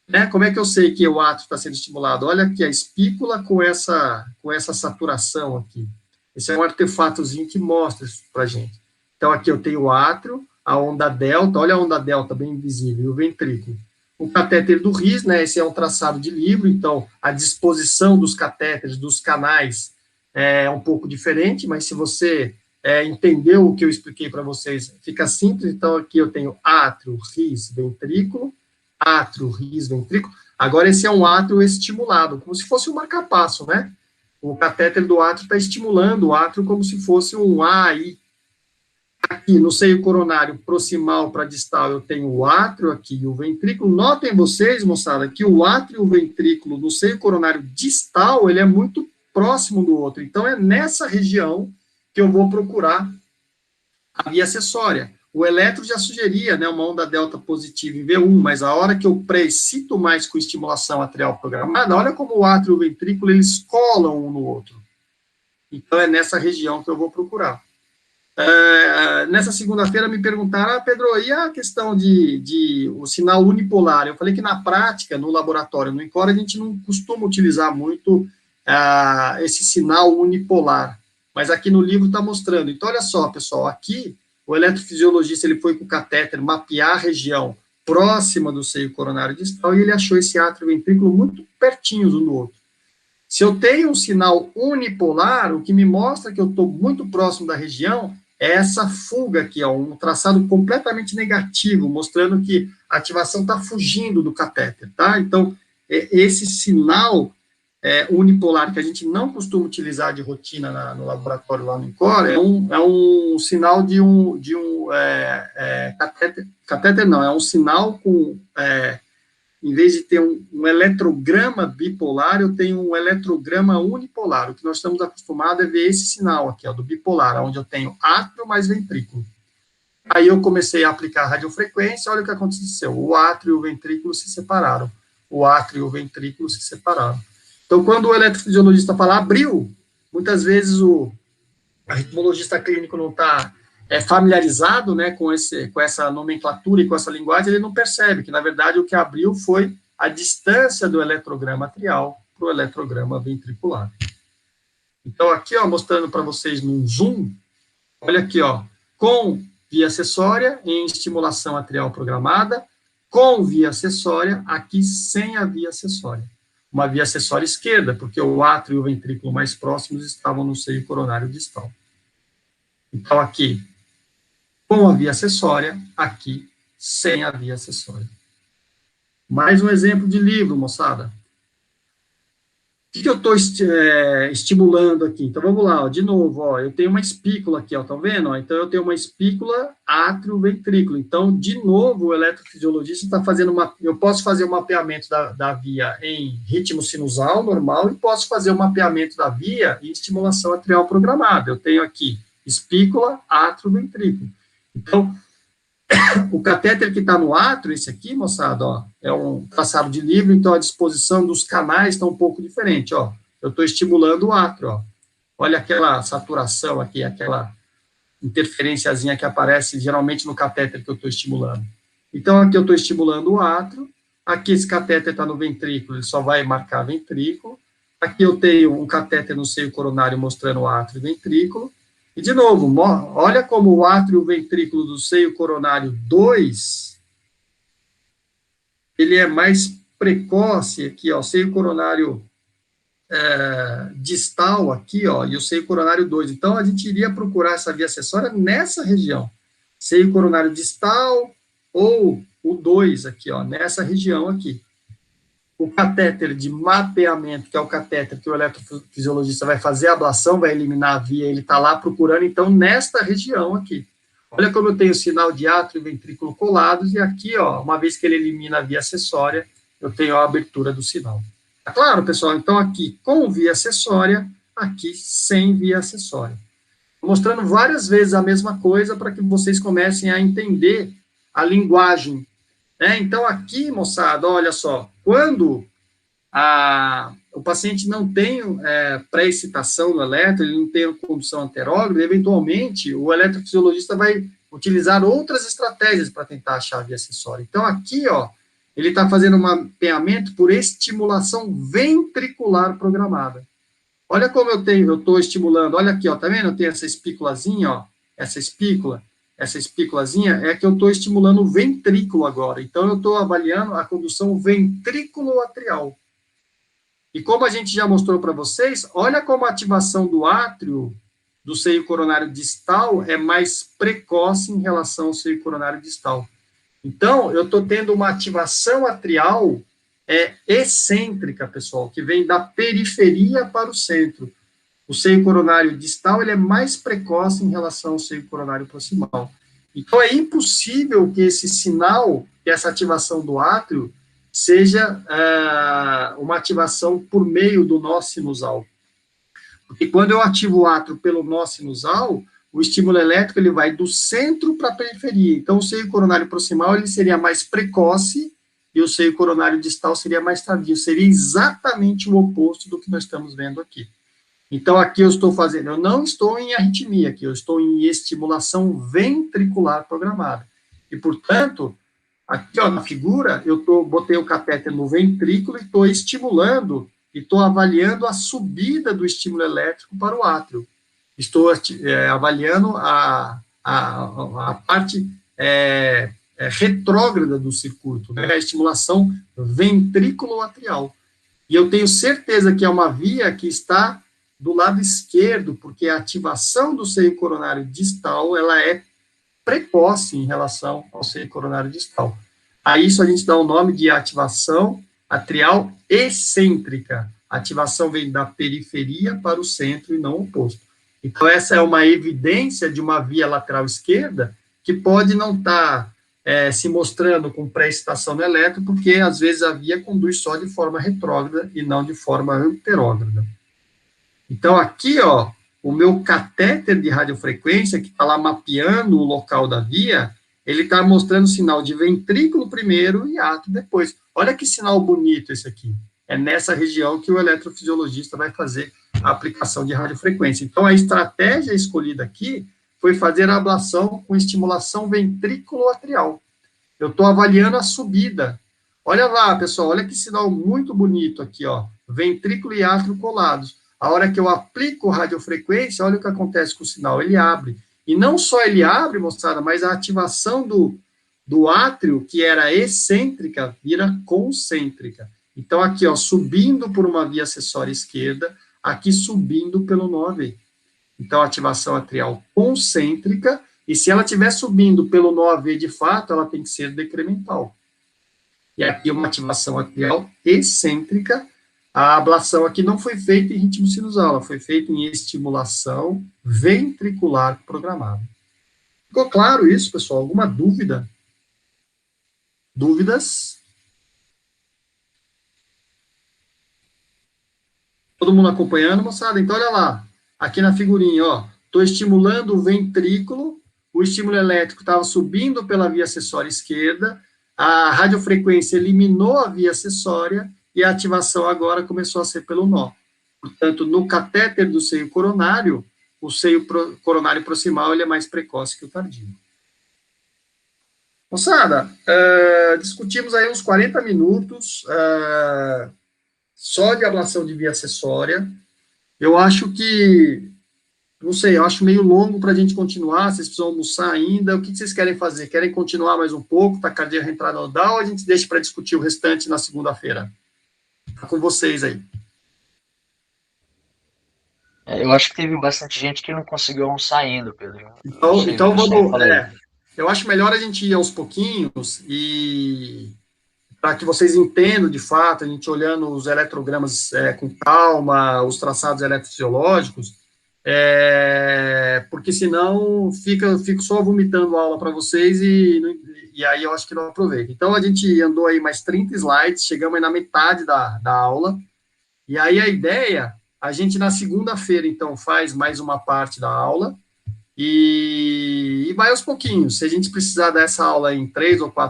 Né? Como é que eu sei que o átrio está sendo estimulado? Olha aqui a espícula com essa saturação aqui. Esse é um artefatozinho que mostra isso para a gente. Então, aqui eu tenho o átrio, a onda delta, olha a onda delta bem visível, e o ventrículo. O catéter do RIS, né, esse é um traçado de livro, então a disposição dos catéteres, dos canais, é um pouco diferente, mas se você entendeu o que eu expliquei para vocês, fica simples. Então, aqui eu tenho átrio, RIS, ventrículo, átrio, RIS, ventrículo. Agora, esse é um átrio estimulado, como se fosse um marcapasso, né? O catéter do átrio está estimulando o átrio como se fosse um AI. Aqui, no seio coronário, proximal para distal, eu tenho o átrio aqui e o ventrículo. Notem vocês, moçada, que o átrio e o ventrículo no seio coronário distal, ele é muito próximo do outro. Então, é nessa região que eu vou procurar a via acessória. O eletro já sugeria, né, uma onda delta positiva em V1, mas a hora que eu pré-excito mais com estimulação atrial programada, olha como o átrio e o ventrículo, eles colam um no outro. Então, é nessa região que eu vou procurar. Nessa segunda-feira me perguntaram, Pedro, e a questão de o sinal unipolar? Eu falei que na prática, no laboratório, no INCOR, a gente não costuma utilizar muito esse sinal unipolar, mas aqui no livro está mostrando. Então, olha só, pessoal, aqui o eletrofisiologista ele foi com o catéter mapear a região próxima do seio coronário distal e ele achou esse átrio e ventrículo muito pertinhos um do outro. Se eu tenho um sinal unipolar, o que me mostra que eu estou muito próximo da região é essa fuga aqui, ó, um traçado completamente negativo, mostrando que a ativação está fugindo do catéter, tá? Então, esse sinal unipolar que a gente não costuma utilizar de rotina no laboratório lá no INCOR, é um sinal de um catéter não, é um sinal com, em vez de ter um eletrograma bipolar, eu tenho um eletrograma unipolar. O que nós estamos acostumados é ver esse sinal aqui, ó, do bipolar, onde eu tenho átrio mais ventrículo. Aí eu comecei a aplicar a radiofrequência, olha o que aconteceu, o átrio e o ventrículo se separaram. O átrio e o ventrículo se separaram. Então, quando o eletrofisiologista fala abriu, muitas vezes o ritmologista clínico não está familiarizado, né, com essa nomenclatura e com essa linguagem, ele não percebe que, na verdade, o que abriu foi a distância do eletrograma atrial para o eletrograma ventricular. Então, aqui, ó, mostrando para vocês num zoom, olha aqui, ó, com via acessória em estimulação atrial programada, com via acessória, aqui sem a via acessória. Uma via acessória esquerda, porque o átrio e o ventrículo mais próximos estavam no seio coronário distal. Então, aqui, com a via acessória, aqui, sem a via acessória. Mais um exemplo de livro, moçada. O que eu estou estimulando aqui? Então, vamos lá, ó, de novo, ó, eu tenho uma espícula aqui, ó, estão vendo? Ó? Então, eu tenho uma espícula átrio-ventrículo. Então, de novo, o eletrofisiologista está fazendo eu posso fazer o mapeamento da via em ritmo sinusal normal e posso fazer o mapeamento da via em estimulação atrial programada. Eu tenho aqui espícula, átrio-ventrículo. Então, o catéter que está no átrio, esse aqui, moçada, ó, é um traçado de livro, então a disposição dos canais está um pouco diferente, ó. Eu estou estimulando o átrio, ó. Olha aquela saturação aqui, aquela interferenciazinha que aparece geralmente no catéter que eu estou estimulando. Então, aqui eu estou estimulando o átrio, aqui esse catéter está no ventrículo, ele só vai marcar ventrículo. Aqui eu tenho um catéter no seio coronário mostrando o átrio e ventrículo. E, de novo, olha como o átrio e o ventrículo do seio coronário 2, ele é mais precoce aqui, ó, seio coronário distal aqui, ó, e o seio coronário 2. Então, a gente iria procurar essa via acessória nessa região. Seio coronário distal ou o 2 aqui, ó, nessa região aqui. O catéter de mapeamento, que é o catéter que o eletrofisiologista vai fazer a ablação, vai eliminar a via, ele está lá procurando, então, nesta região aqui. Olha como eu tenho sinal de átrio e ventrículo colados, e aqui, ó, uma vez que ele elimina a via acessória, eu tenho a abertura do sinal. Tá claro, pessoal? Então, aqui com via acessória, aqui sem via acessória. Mostrando várias vezes a mesma coisa para que vocês comecem a entender a linguagem. Então, aqui, moçada, olha só, quando o paciente não tem pré-excitação no eletro, ele não tem condução anterógrada, eventualmente, o eletrofisiologista vai utilizar outras estratégias para tentar achar a via acessória. Então, aqui, ó, ele está fazendo um mapeamento por estimulação ventricular programada. Olha como eu estou estimulando, olha aqui, ó, tá vendo? Eu tenho essa espículazinha, ó, essa espículazinha é que eu estou estimulando o ventrículo agora. Então, eu estou avaliando a condução ventrículo-atrial. E como a gente já mostrou para vocês, olha como a ativação do átrio do seio coronário distal é mais precoce em relação ao seio coronário distal. Então, eu estou tendo uma ativação atrial excêntrica, pessoal, que vem da periferia para o centro. O seio coronário distal ele é mais precoce em relação ao seio coronário proximal. Então, é impossível que esse sinal, que essa ativação do átrio, seja uma ativação por meio do nó sinusal. Porque quando eu ativo o átrio pelo nó sinusal, o estímulo elétrico ele vai do centro para a periferia. Então, o seio coronário proximal ele seria mais precoce e o seio coronário distal seria mais tardio. Seria exatamente o oposto do que nós estamos vendo aqui. Então, aqui eu estou fazendo, eu não estou em arritmia aqui, eu estou em estimulação ventricular programada. E, portanto, aqui ó, na figura, eu botei o catéter no ventrículo e estou estimulando e estou avaliando a subida do estímulo elétrico para o átrio. Estou avaliando a parte retrógrada do circuito, né, a estimulação ventrículo-atrial. E eu tenho certeza que é uma via que está do lado esquerdo, porque a ativação do seio coronário distal, ela é precoce em relação ao seio coronário distal. A isso a gente dá o nome de ativação atrial excêntrica. A ativação vem da periferia para o centro e não o oposto. Então, essa é uma evidência de uma via lateral esquerda que pode não estar se mostrando com pré-excitação no eletro, porque, às vezes, a via conduz só de forma retrógrada e não de forma anterógrada. Então, aqui, ó, o meu catéter de radiofrequência, que está lá mapeando o local da via, ele está mostrando sinal de ventrículo primeiro e átrio depois. Olha que sinal bonito esse aqui. É nessa região que o eletrofisiologista vai fazer a aplicação de radiofrequência. Então, a estratégia escolhida aqui foi fazer a ablação com estimulação ventrículo-atrial. Eu estou avaliando a subida. Olha lá, pessoal, olha que sinal muito bonito aqui, ó. Ventrículo e átrio colados. A hora que eu aplico radiofrequência, olha o que acontece com o sinal, ele abre. E não só ele abre, moçada, mas a ativação do átrio, que era excêntrica, vira concêntrica. Então, aqui, ó, subindo por uma via acessória esquerda, aqui subindo pelo nó AV. então ativação atrial concêntrica, e se ela estiver subindo pelo nó AV de fato, ela tem que ser decremental. E aqui uma ativação atrial excêntrica, a ablação aqui não foi feita em ritmo sinusal, ela foi feita em estimulação ventricular programada. Ficou claro isso, pessoal? Alguma dúvida? Dúvidas? Todo mundo acompanhando, moçada? Então, olha lá, aqui na figurinha, ó, estou estimulando o ventrículo, o estímulo elétrico estava subindo pela via acessória esquerda, a radiofrequência eliminou a via acessória, e a ativação agora começou a ser pelo nó. Portanto, no catéter do seio coronário, o seio coronário proximal ele é mais precoce que o tardio. Moçada, discutimos aí uns 40 minutos só de ablação de via acessória. Eu acho que, não sei, eu acho meio longo para a gente continuar, vocês precisam almoçar ainda, o que vocês querem fazer? Querem continuar mais um pouco, taquicardia reentrada nodal, ou a gente deixa para discutir o restante na segunda-feira? Está com vocês aí. Eu acho que teve bastante gente que não conseguiu almoçar ainda, Pedro. Então vamos. Eu acho melhor a gente ir aos pouquinhos e para que vocês entendam de fato, a gente olhando os eletrogramas com calma, os traçados eletrofisiológicos, porque senão fico só vomitando a aula para vocês e aí eu acho que não aproveito. Então a gente andou aí mais 30 slides, chegamos aí na metade da aula, e aí a ideia, a gente na segunda-feira, então, faz mais uma parte da aula, e vai aos pouquinhos. Se a gente precisar dessa aula em 3 ou 4